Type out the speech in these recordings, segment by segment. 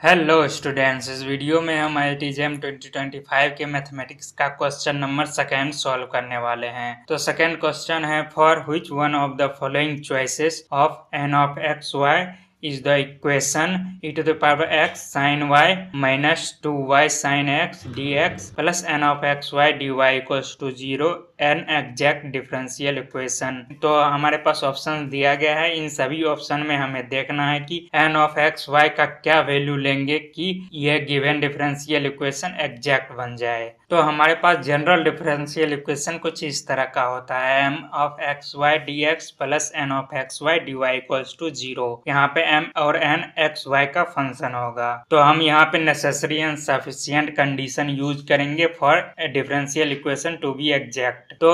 Hello students, इस video में हम IIT JEM 2025 के मैथमेटिक्स का क्वेश्चन नंबर सेकेंड सॉल्व करने वाले हैं। तो सेकेंड क्वेश्चन है, for which one of the following choices of n of x y is the equation e to the power x sin y minus 2y sin x dx plus n of x y dy equals to 0 an exact differential equation. तो हमारे पास option दिया गया है, इन सभी option में हमें देखना है कि एन ऑफ एक्स वाई का क्या वैल्यू लेंगे कि यह गिवन डिफरेंशियल इक्वेशन एग्जैक्ट बन जाए। तो हमारे पास जनरल डिफरेंशियल इक्वेशन कुछ इस तरह का होता है, m of x y d x plus n of x y d y equals to 0। यहाँ पे एम और एन एक्स वाई का फंक्शन होगा। तो हम यहाँ पे necessary and sufficient condition use करेंगे for differential equation to be exact. तो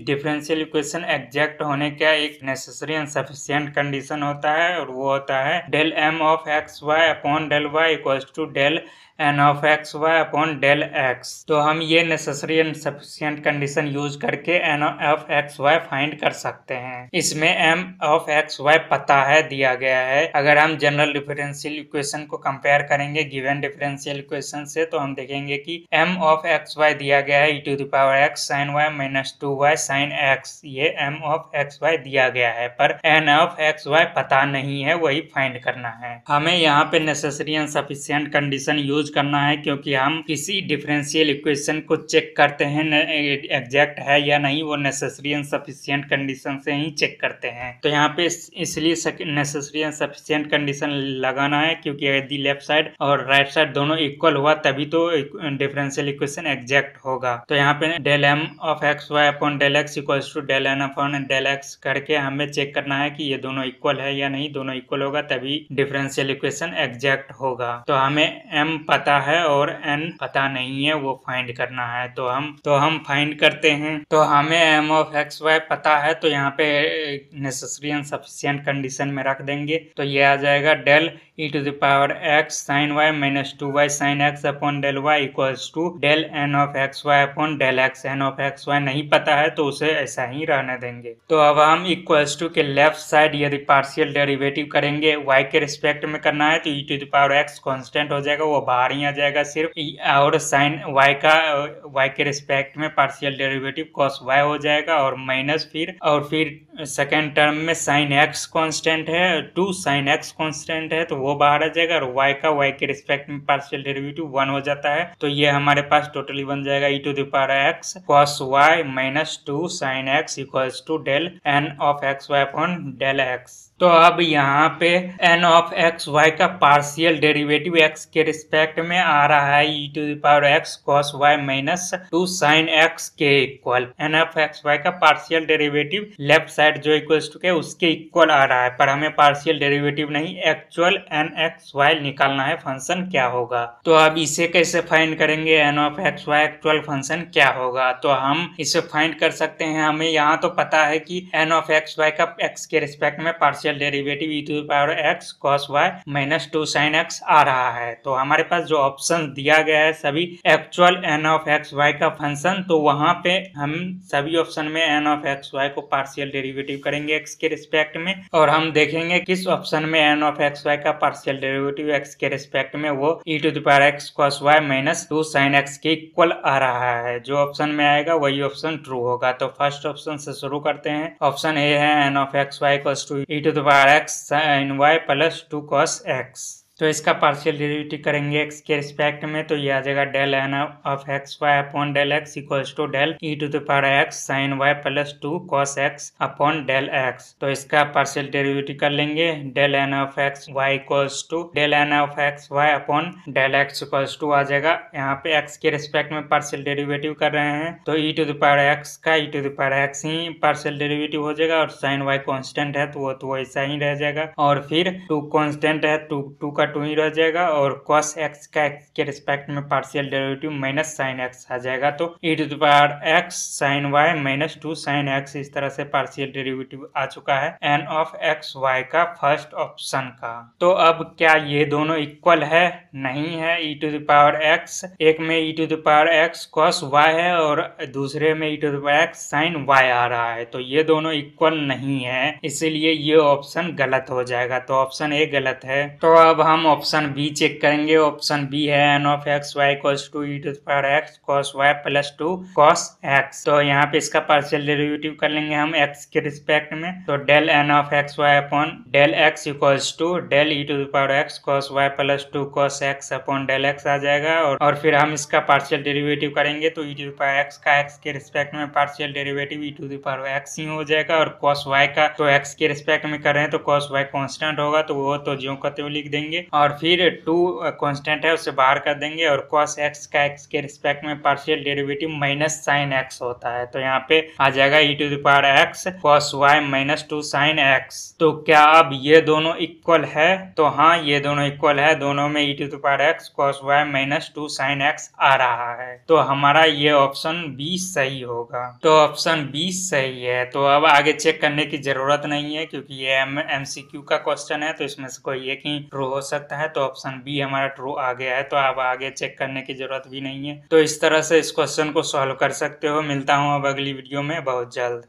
डिफरेंशियल इक्वेशन एग्जैक्ट होने का एक नेसेसरी एंड सफिशिएंट कंडीशन होता है, और वो होता है del m of x y upon del y equals to del n of x y upon del x. तो हम ये necessary and sufficient condition use करके n of x y find कर सकते हैं। इसमें एम ऑफ एक्स वाई पता है, दिया गया है। अगर हम जनरल डिफरेंशियल इक्वेशन को कंपेयर करेंगे गिवन डिफरेंशियल इक्वेशन से, तो हम देखेंगे कि एम ऑफ एक्स वाई दिया गया है e to the power x sin y minus 2y sin x। ये एम ऑफ एक्स वाई दिया गया है, पर एन ऑफ एक्स वाई पता नहीं है, वही फाइंड करना है। हमें यहाँ पे necessary and sufficient condition use करना है, क्योंकि हम किसी डिफरेंशियल इक्वेशन को चेक करते हैं एग्जैक्ट है या नहीं, वो नेसेसरी एंड सफिशिएंट कंडीशन से ही चेक करते हैं। तो यहाँ पे इसलिए नेसेसरी एंड सफिशिएंट कंडीशन लगाना है, क्योंकि यदि लेफ्ट साइड और राइट साइड दोनों इक्वल हुआ तभी तो डिफरेंशियल इक्वेशन एग्जैक्ट होगा। तो यहाँ पे del m of x y upon del x equals to del n upon del x करके हमें चेक करना है कि ये दोनों इक्वल है या नहीं। दोनों इक्वल होगा तभी डिफरेंशियल इक्वेशन एग्जैक्ट होगा। तो हमें एम पता है और एन पता नहीं है, वो फाइंड करना है। तो हम फाइंड करते हैं। तो हमें एम ऑफ एक्स वाई पता है, तो यहाँ पे नेसेसरी एंड सफिशिएंट कंडीशन में रख देंगे। तो ये आ जाएगा del e to the power x sin y minus 2y sin x upon del y equals to del n of x y upon del x। n of x y नहीं पता है तो उसे ऐसा ही रहने देंगे। तो अब हम इक्वल्स टू के लेफ्ट साइड यदि पार्शियल डेरिवेटिव करेंगे, y के रिस्पेक्ट में करना है, तो e to the power x constant हो जाएगा, वो बाहर ही आ जाएगा सिर्फ, और साइन y के रिस्पेक्ट में पार्शियल डेरिवेटिव cos y हो जाएगा, और माइनस फिर सेकेंड टर्म में साइन x कांस्टेंट है, 2 साइन x कांस्टेंट है, तो वो बाहर आ जाएगा, और y के रिस्पेक्ट में पार्शियल डेरिवेटिव 1 हो जाता है। तो ये हमारे पास टोटली बन जाएगा e to the power x cos y minus 2 sin x equals to del n of x y upon del x। तो अब यहाँ पे n ऑफ एक्स वाई का पार्शियल डेरिवेटिव x के रिस्पेक्ट में आ रहा है e to the power x cos y minus 2 sin x के equal. n of x y का पार्शियल डेरिवेटिव लेफ्ट साइड जो इक्वल्स टू के उसके इक्वल आ रहा है, पर हमें पार्शियल डेरिवेटिव नहीं, एक्चुअल n एक्स वाई निकालना है, फंक्शन क्या होगा। तो अब इसे कैसे फाइंड करेंगे, n of x y actual function क्या होगा। तो हम इसे फाइंड कर सकते हैं। हमें यहाँ तो पता है कि n ऑफ एक्स वाई का x के रिस्पेक्ट में partial derivative e to the power x cos y minus 2 sin x आ रहा है। तो हमारे पास जो ऑप्शन दिया गया है सभी actual n of x y का फंक्शन, तो वहां पे हम सभी ऑप्शन में n ऑफ एक्स वाई को पार्शियल डेरिवेटिव करेंगे x के रिस्पेक्ट में, और हम देखेंगे किस ऑप्शन में n ऑफ एक्स वाई का पार्शियल डेरिवेटिव x के रिस्पेक्ट में वो e to the power x cos y minus 2 sin x के इक्वल आ रहा है। जो ऑप्शन में आएगा वही ऑप्शन ट्रू होगा। तो फर्स्ट ऑप्शन से शुरू करते हैं। ऑप्शन ए है n of x y equals to e to the power x sin y plus 2 cos x। तो इसका पार्शियल डेरिवेटिव करेंगे x के रिस्पेक्ट में, तो ये आ जाएगा del n of x y upon del x equals to del e to the power x sin y plus 2 cos x upon del x। तो इसका पार्शियल डेरिवेटिव कर लेंगे, del n of x y equals to del n of x y upon del x equals to आ जाएगा। यहाँ पे x के respect में पार्शियल डेरिवेटिव कर रहे हैं, तो e to the power x का e to the power x he partial derivative हो जाएगा, और sin y कांस्टेंट है तो ऐसा ही रह जाएगा, और फिर 2 कांस्टेंट है, 2 का 2 ही रह जाएगा, और cos x का x के रिस्पेक्ट में partial derivative minus sin x आ जाएगा। तो e to the power x sin y minus 2 sin x, इस तरह से पार्शियल डेरिवेटिव आ चुका है n ऑफ एक्स वाई का फर्स्ट ऑप्शन का। तो अब क्या ये दोनों इक्वल है? नहीं है। e to the power x, एक में e to the power x cos y है और दूसरे में e to the power x sin y आ रहा है, तो ये दोनों इक्वल नहीं है, इसीलिए ये ऑप्शन गलत हो जाएगा। तो ऑप्शन ए गलत है। तो अब हम हम ऑप्शन बी चेक करेंगे। ऑप्शन बी है n of x y equals to e to the power x cos y plus 2 cos x. तो यहाँ पे इसका पार्शियल डेरिवेटिव कर लेंगे हम एक्स के रिस्पेक्ट में। तो del n of x y upon del x equals to del e to the power x cos y plus 2 cos x upon del x आ जाएगा। और फिर हम इसका पार्शियल डेरिवेटिव करेंगे तो e to the power x का x के रिस्पेक्ट में partial derivative e to the power x ही हो जाएगा। और कॉस वाई का तो एक्स के रिस्पेक्ट में कर रहे हैं तो कॉस वाई कांस्टेंट होगा, तो वो तो ज्यों का त्यों लिख देंगे। और फिर 2 कांस्टेंट है उसे बाहर कर देंगे। और कॉस एक्स का एक्स के रिस्पेक्ट में partial derivative minus sine x होता है, तो यहाँ पे आ जाएगा e to the power x cos y minus 2 sine x. तो क्या अब ये दोनों इक्वल है? तो हाँ, ये दोनों इक्वल है। दोनों में e to the power x cos y minus 2 sine x आ रहा है, तो हमारा ये ऑप्शन बी सही होगा। तो ऑप्शन बी सही है। तो अब आगे चेक करने की जरूरत नहीं है क्योंकि ये एमसीक्यू का क्वेश्चन है, तो इसमें से कोई एक ही ट्रू हो सकता है। तो ऑप्शन बी हमारा ट्रू आ गया है, तो अब आगे चेक करने की जरूरत भी नहीं है। तो इस तरह से इस क्वेश्चन को सॉल्व कर सकते हो। मिलता हूँ अब अगली वीडियो में बहुत जल्द।